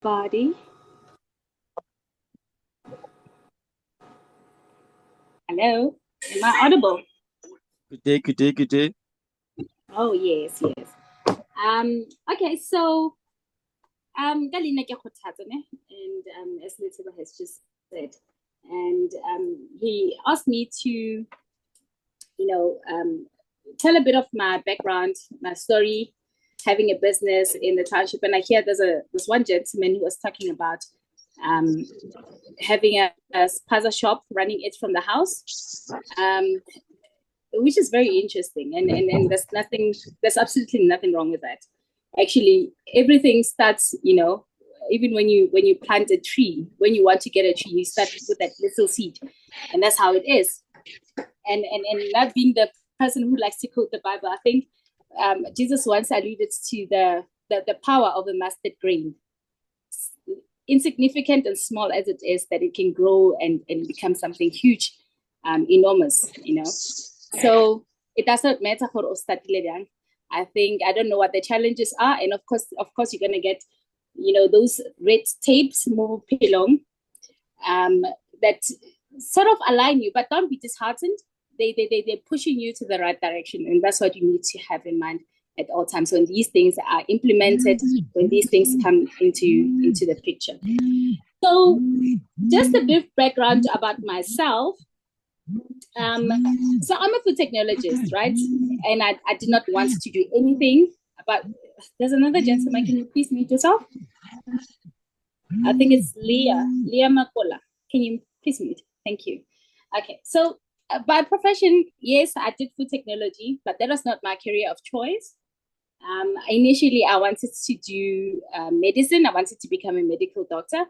Body. Hello. Am I audible? Good day, good day, good day. Oh yes, yes. Okay, so Galina ke kgothatsa, ne? And as Letiba has just said, and he asked me to, tell a bit of my background, my story, having a business in the township. And I hear there's one gentleman who was talking about um, having a spaza shop, running it from the house. Which is very interesting, and there's absolutely nothing wrong with that. Actually, everything starts, even when you plant a tree, when you want to get a tree, you start with that little seed, and that's how it is. And not being the person who likes to quote the Bible, I think Jesus once alluded to the power of the mustard grain, insignificant and small as it is, that it can grow and become something huge, enormous. So it does not matter for Ostatile. I think I don't know what the challenges are, and of course, you're gonna get, those red tapes, more pilong, um, that sort of align you, but don't be disheartened. They're pushing you to the right direction, and that's what you need to have in mind at all times when these things are implemented, when these things come into the picture. So, just a brief background about myself. Um, so I'm a food technologist, right? And I did not want to do anything. But there's another gentleman. Can you please mute yourself? I think it's Leah Makola. Can you please mute? Thank you. Okay, so by profession, yes, I did food technology, but that was not my career of choice. Initially, I wanted to do medicine. I wanted to become a medical doctor.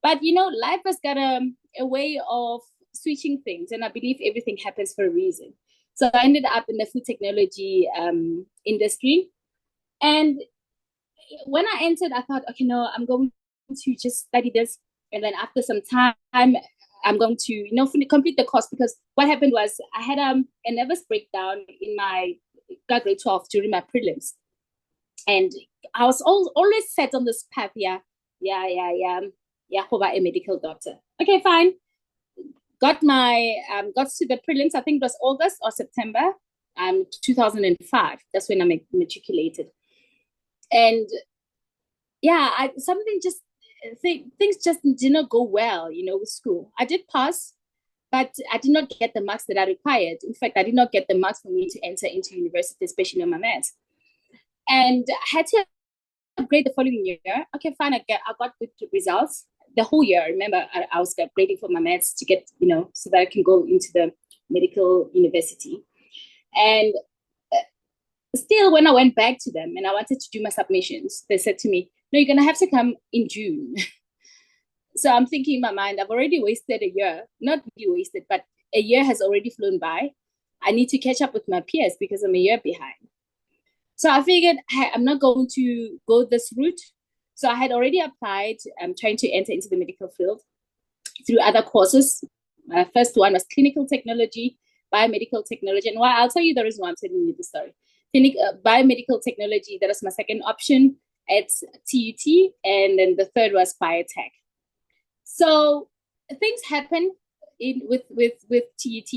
But, life has got a way of switching things, and I believe everything happens for a reason. So I ended up in the food technology industry. And when I entered, I thought, okay, no, I'm going to just study this. And then after some time, I'm going to, complete the course, because what happened was I had a nervous breakdown in my grade 12 during my prelims. And I was always set on this path, yeah, a medical doctor. Okay, fine. Got to the prelims. I think it was August or September, 2005. That's when I matriculated. And yeah, something just things just did not go well, with school. I did pass, but I did not get the marks that I required. In fact, I did not get the marks for me to enter into university, especially on my maths. And I had to upgrade the following year. Okay, fine. I got good results the whole year. I remember I was upgrading for my maths to get, so that I can go into the medical university. And still, when I went back to them and I wanted to do my submissions, they said to me, "No, you're gonna have to come in June." So I'm thinking in my mind, I've already wasted a year. Not really wasted, but a year has already flown by. I need to catch up with my peers because I'm a year behind. So I figured, hey, I'm not going to go this route. So I had already applied. I'm trying to enter into the medical field through other courses. My first one was clinical technology, biomedical technology. And why I'll tell you the reason why I'm telling you the story. Biomedical technology, that was my second option at TUT. And then the third was biotech. So things happen with TUT.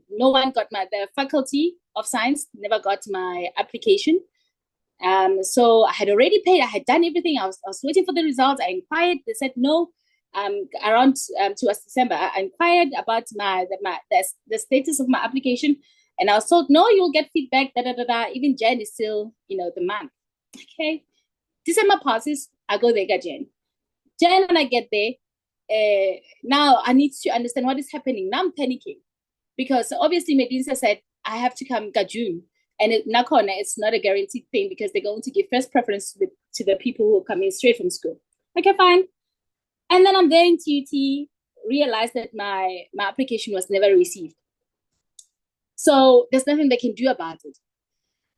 No one got the faculty of science never got my application. So I had already paid. I had done everything. I was waiting for the results. I inquired. They said no. Around towards December, I inquired about the status of my application, and I was told no, you'll get feedback. Da da da da. Even Jan is still, the month. Okay, December passes. I go there, Jan. Jan, when I get there, now I need to understand what is happening. Now I'm panicking because obviously Medinsa said I have to come June. And it's not a guaranteed thing because they're going to give first preference to the people who are coming straight from school. Okay, fine. And then I'm there in TUT, realized that my application was never received. So there's nothing they can do about it.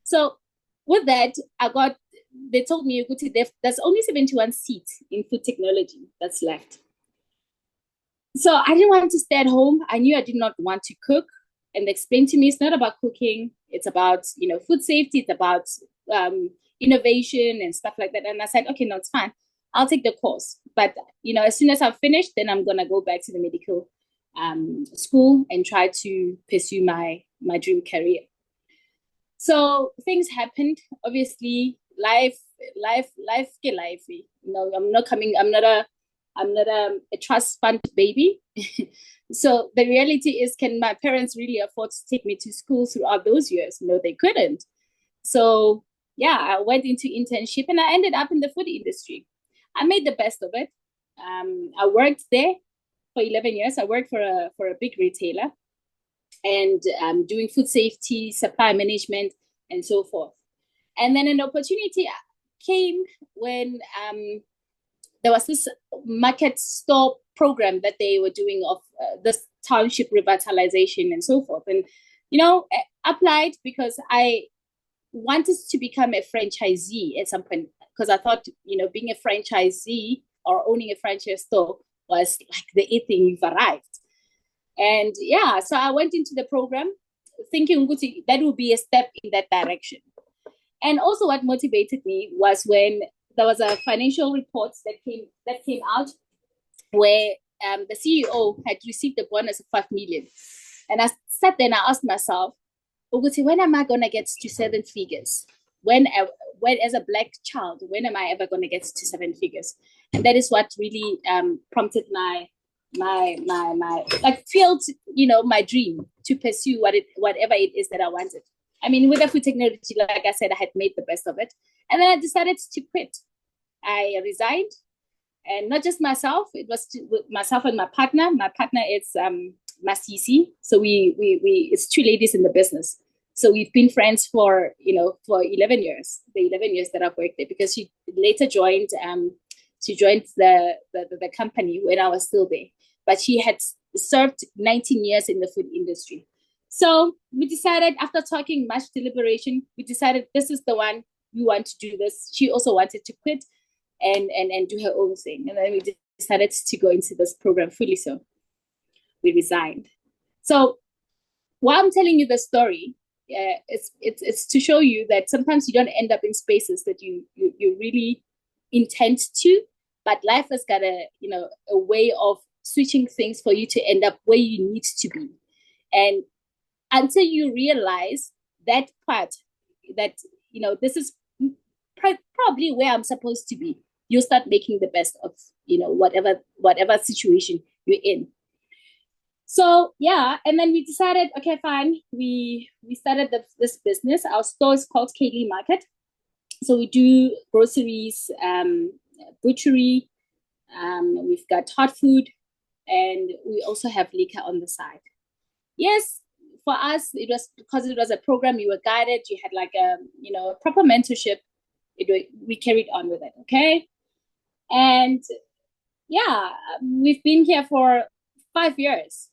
So with that, they told me there's only 71 seats in food technology that's left. So I didn't want to stay at home. I knew I did not want to cook. And they explained to me it's not about cooking. It's about, food safety. It's about innovation and stuff like that. And I said, okay, no, it's fine. I'll take the course. But, as soon as I've finished, then I'm going to go back to the medical school and try to pursue my dream career. So things happened. Obviously, life. I'm not a trust fund baby. So the reality is, can my parents really afford to take me to school throughout those years? No, they couldn't. So yeah, I went into internship and I ended up in the food industry. I made the best of it. I worked there for 11 years. I worked for a big retailer and doing food safety, supply management, and so forth. And then an opportunity came when there was this market store program that they were doing of this township revitalization and so forth. And, applied because I wanted to become a franchisee at some point, because I thought, being a franchisee or owning a franchise store was like the it thing, you've arrived. And yeah, so I went into the program thinking that would be a step in that direction. And also what motivated me was when there was a financial report that came out where the CEO had received a bonus of 5 million. And I sat there and I asked myself, when am I going to get to 7 figures? When as a Black child, when am I ever going to get to 7 figures? And that is what really prompted my fueled, my dream to pursue whatever it is that I wanted. I mean, with the food technology, like I said, I had made the best of it. And then I decided to quit. I resigned, and not just myself, it was myself and my partner. My partner is Masisi. So it's 2 ladies in the business. So we've been friends for 11 years, the 11 years that I've worked there, because she later joined the company when I was still there. But she had served 19 years in the food industry. So we decided, after talking much deliberation, we decided this is the one, we want to do this. She also wanted to quit and do her own thing. And then we decided to go into this program fully. So we resigned. So while I'm telling you the story, it's to show you that sometimes you don't end up in spaces that you really intend to, but life has got a way of switching things for you to end up where you need to be. And until you realize that part, that this is probably where I'm supposed to be, you start making the best of whatever situation you're in. So yeah, and then we decided, okay, fine. We started this business. Our store is called Kaylee Market. So we do groceries, butchery. We've got hot food, and we also have liquor on the side. Yes, for us, it was because it was a program. You were guided. You had like a proper mentorship. We carried on with it. Okay, and yeah, we've been here for 5 years.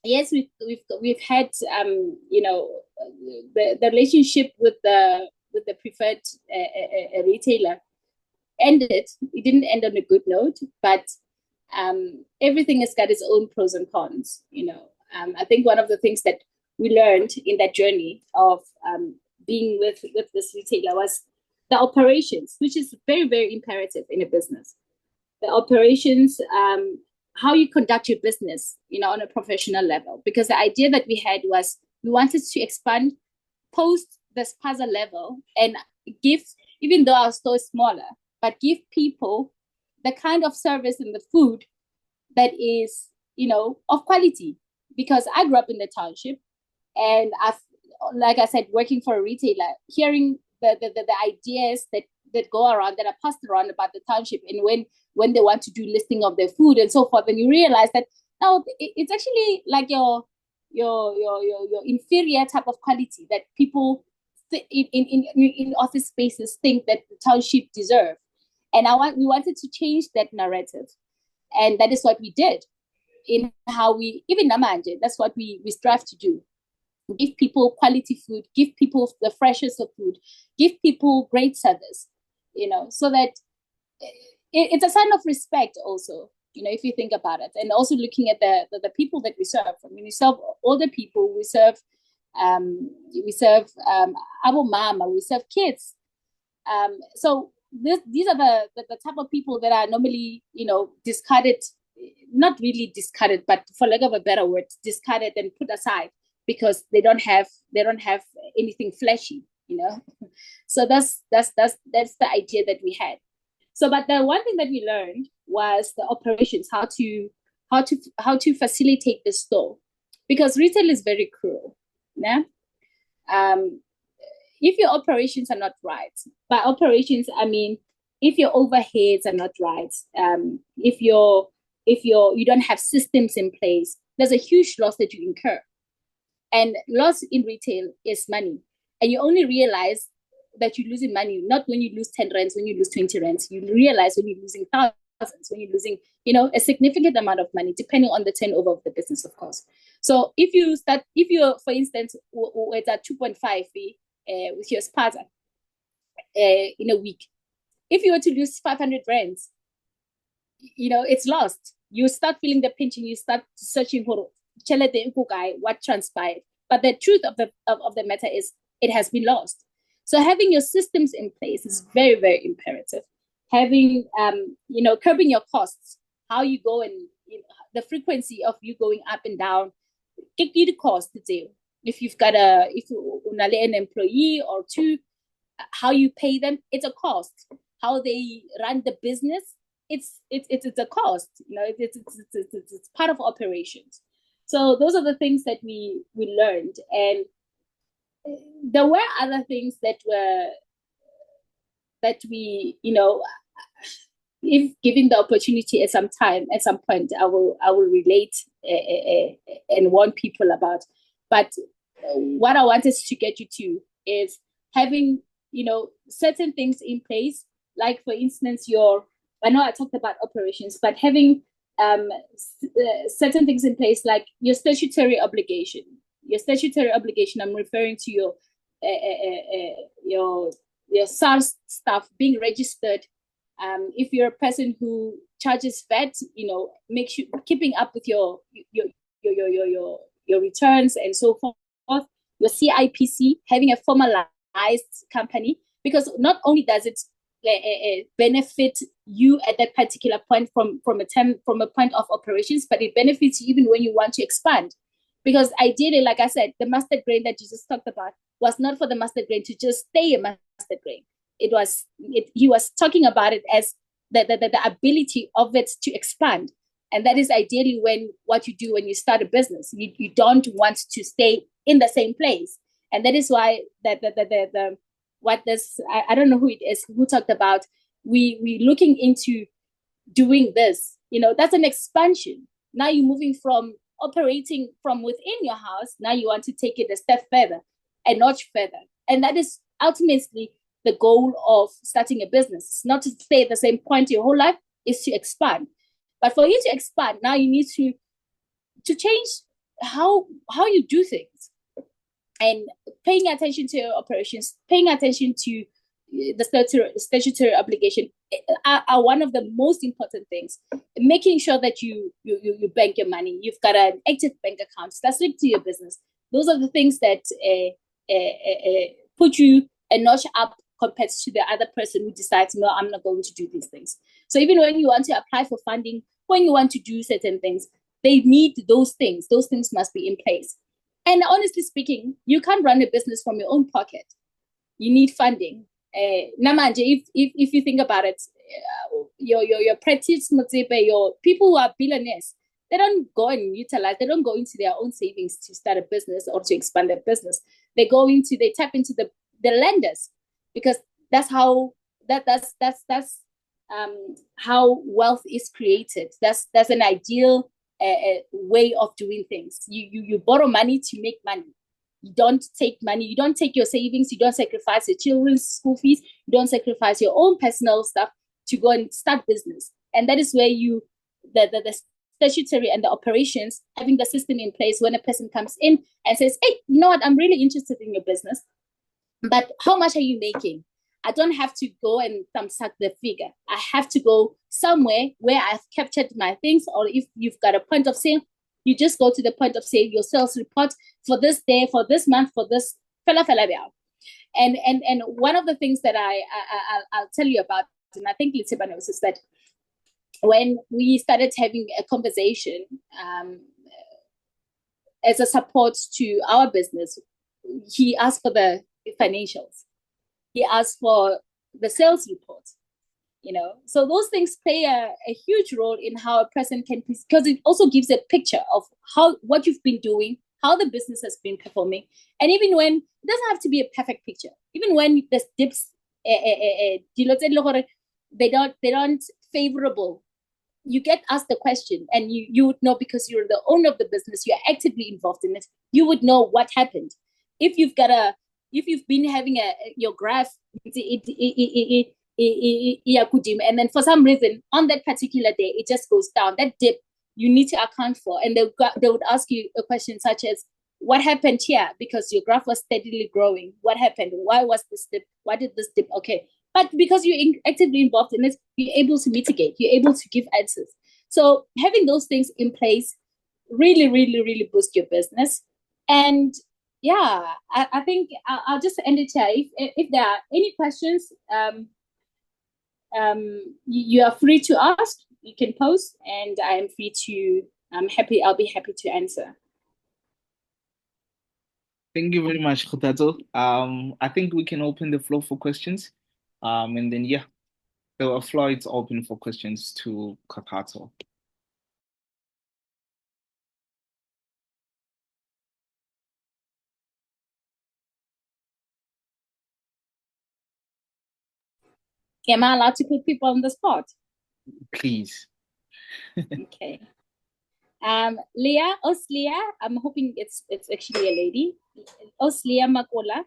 Yes, we've had the relationship with the preferred retailer ended. It didn't end on a good note, but everything has got its own pros and cons. I think one of the things that we learned in that journey of being with this retailer was the operations, which is very, very imperative in a business. The operations, how you conduct your business, on a professional level. Because the idea that we had was we wanted to expand post the spaza level and give, even though our store is smaller, but give people the kind of service and the food that is, of quality. Because I grew up in the township, and I've, like I said, working for a retailer, hearing the ideas that go around, that are passed around about the township, and when they want to do listing of their food and so forth, and you realize that now it's actually like your inferior type of quality that people in office spaces think that the township deserve. And we wanted to change that narrative, and that is what we did in how we, even Namanje, that's what we strive to do. Give people quality food, give people the freshest of food, give people great service, so that it's a sign of respect also, if you think about it. And also looking at the people that we serve. I mean, we serve older people, we serve Abu Mama, we serve kids. So these are the type of people that are normally, discarded, not really discarded, but for lack of a better word, discarded and put aside because they don't have anything flashy, So that's the idea that we had. So, but the one thing that we learned was the operations, how to facilitate the store, because retail is very cruel. Yeah. If your operations are not right, by operations I mean if your overheads are not right, if you don't have systems in place, there's a huge loss that you incur. And loss in retail is money. And you only realize that you're losing money, not when you lose 10 rands, when you lose 20 rands. You realize when you're losing thousands, when you're losing, a significant amount of money, depending on the turnover of the business, of course. So if you're, for instance, it's at 2.5 with your spata in a week, if you were to lose 500 rands, it's lost. You start feeling the pinch and you start searching for what transpired. But the truth of the matter is it has been lost. So having your systems in place is very, very imperative. Having, curbing your costs, how you go and the frequency of you going up and down, get you the cost to do. If you've got an employee or two, how you pay them, it's a cost. How they run the business, it's a cost. It's part of operations. So those are the things that we learned, and there were other things that we, if given the opportunity at some point, I will relate and warn people about. But what I wanted to get you to is having, certain things in place, like for instance, I know I talked about operations, but having certain things in place, like your statutory obligation. Your statutory obligation, I'm referring to your SARS stuff being registered. If you're a person who charges VAT, make sure keeping up with your returns and so forth. Your CIPC, having a formalized company, because not only does it benefit you at that particular point from a point of operations, but it benefits you even when you want to expand. Because ideally, like I said, the mustard grain that you just talked about was not for the mustard grain to just stay a mustard grain. He was talking about it as the ability of it to expand. And that is ideally what you do when you start a business. You don't want to stay in the same place. And that is why I don't know who it is who talked about we looking into doing this. That's an expansion. Now you're moving from operating from within your house. Now you want to take it a step further, a notch further. And that is ultimately the goal of starting a business. It's not to stay at the same point your whole life, is to expand. But for you to expand, now you need to change how you do things. And paying attention to your operations, paying attention to the statutory obligation are one of the most important things. Making sure that you bank your money, you've got an active bank account that's linked to your business. Those are the things that put you a notch up compared to the other person who decides, no, I'm not going to do these things. So even when you want to apply for funding, when you want to do certain things, they need those things. Those things must be in place. And honestly speaking, you can't run a business from your own pocket. You need funding. Namanje, if you think about it, your practice, your people who are billionaires, they don't go and utilize, they don't go into their own savings to start a business or to expand their business. They tap into the lenders, because that's how how wealth is created. That's an ideal way of doing things. You borrow money to make money. You don't take money, you don't take your savings, you don't sacrifice your children's school fees, you don't sacrifice your own personal stuff to go and start business. And that is where the statutory and the operations, having the system in place when a person comes in and says, hey, you know what, I'm really interested in your business, but how much are you making? I don't have to go and thumbsuck the figure. I have to go somewhere where I've captured my things, or if you've got a point of sale, you just go to the point of sale, your sales report for this day, for this month, for this fella. And one of the things that I'll tell you about, and I think Litseba knows, is that when we started having a conversation as a support to our business, he asked for the financials. He asked for the sales report. So those things play a huge role in how a person can, because it also gives a picture of what you've been doing, how the business has been performing. And even when it doesn't have to be a perfect picture, even when there's dips, they don't favorable, you get asked the question, and you would know, because you're the owner of the business, you're actively involved in it, you would know what happened. If you've been having your graph, and then for some reason on that particular day it just goes down, that dip you need to account for. And they would ask you a question such as, what happened here? Because your graph was steadily growing. What happened? Why was this dip? Why did this dip? Okay. But because you're actively involved in it, you're able to mitigate, you're able to give answers. So having those things in place really, really, really boost your business. And yeah, I think I'll just end it here. If there are any questions, you are free to ask, you can post, and I am free to, I'll be happy to answer. Thank you very much, Khutato. I think we can open the floor for questions. And then the floor is open for questions to Khutato. Am I allowed to put people on the spot? Please. Okay. Leah, Osleah, I'm hoping it's actually a lady. Osleah Makola,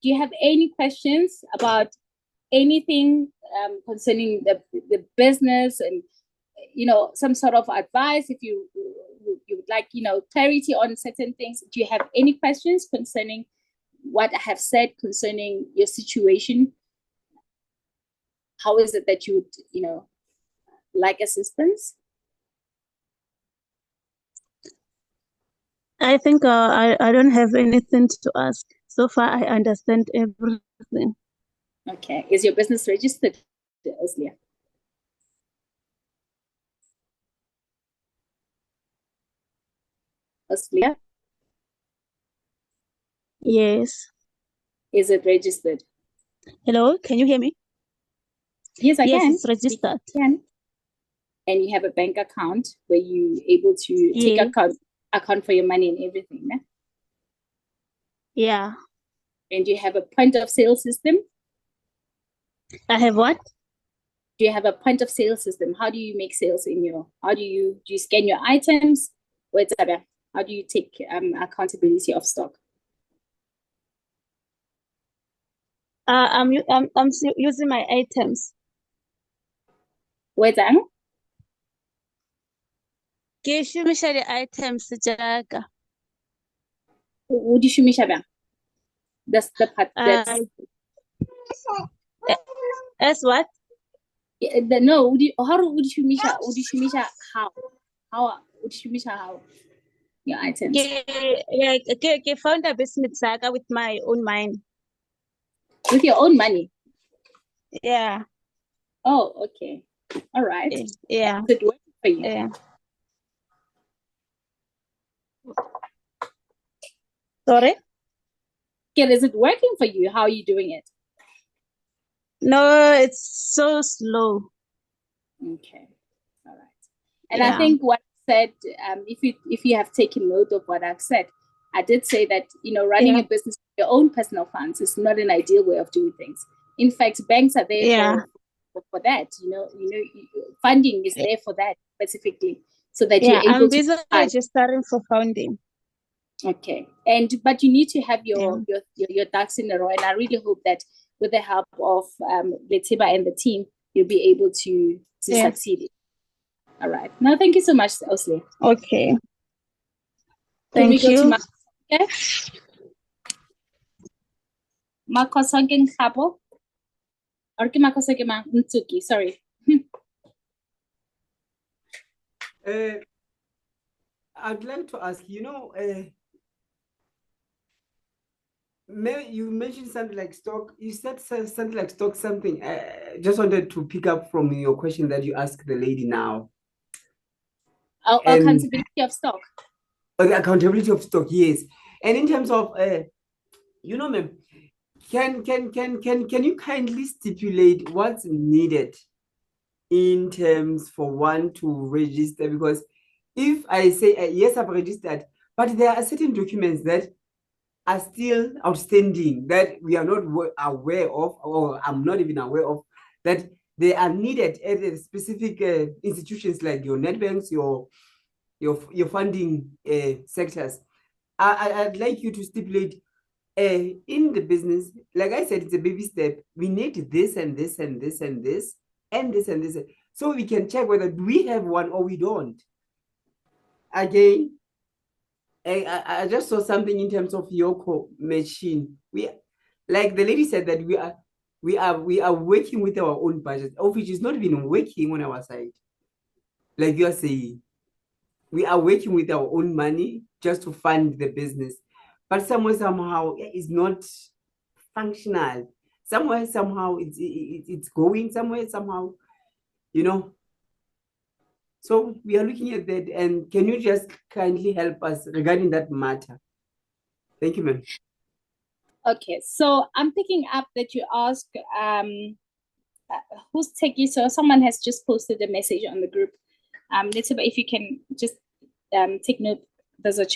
do you have any questions about anything concerning the business, and some sort of advice? If you would like clarity on certain things, do you have any questions concerning what I have said concerning your situation? How is it that you would like assistance? I think I don't have anything to ask. So far, I understand everything. Okay. Is your business registered, Osleah? Osleah? Yes. Is it registered? Hello, can you hear me? Yes, I can. Yes, it's registered. Can. And you have a bank account where you're able to take account for your money and everything, né? Yeah. And you have a point of sale system? I have what? Do you have a point of sale system? How do you make sales how do you scan your items? How do you take accountability of stock? I'm using my items. What's that? Ke shumisha the items jaaka. What do you shumisha bang? That's the part that's as what? No, how would you shumisha how would you shumisha how your items? Ke found a business jaaka with my own money. With your own money? Yeah. Oh, okay. All right. Yeah. Is it working for you? Yeah. Sorry? Yeah, is it working for you? How are you doing it? No, it's so slow. Okay. All right. And I think what I said, if you have taken note of what I've said, I did say that, running a business with your own personal funds is not an ideal way of doing things. In fact, banks are there for that. Funding is there for that specifically, so that you're able I'm busy registering for funding. Okay. But you need to have your ducks in a row. And I really hope that with the help of Letseba and the team, you'll be able to succeed. All right. Now, thank you so much, Osleah. Okay. Can we Thank you. go to Makosongen Khabo? Or ke Makosongen Mtsuki, sorry. I'd like to ask, maybe you mentioned something like stock. You said something like stock something. Just wanted to pick up from your question that you asked the lady now. Accountability of stock. The accountability of stock, yes. And in terms of, ma'am, can you kindly stipulate what's needed in terms for one to register? Because if I say, yes, I've registered, but there are certain documents that are still outstanding that we are not aware of, or I'm not even aware of, that they are needed at the specific institutions like your net banks, your funding sectors. I'd like you to stipulate in the business, like I said, it's a baby step. We need this and this and this and this and this and this, so we can check whether we have one or we don't. Again, I just saw something in terms of your machine. We, like the lady said, that we are working with our own budget, of which is not even working on our side. Like you are saying, we are working with our own money just to fund the business, but somewhere somehow it's not functional. Somewhere somehow it's going somewhere somehow, So we are looking at that, and can you just kindly help us regarding that matter? Thank you, ma'am. Okay, so I'm picking up that you ask who's taking. So someone has just posted a message on the group. Let's see if you can just take note. There's a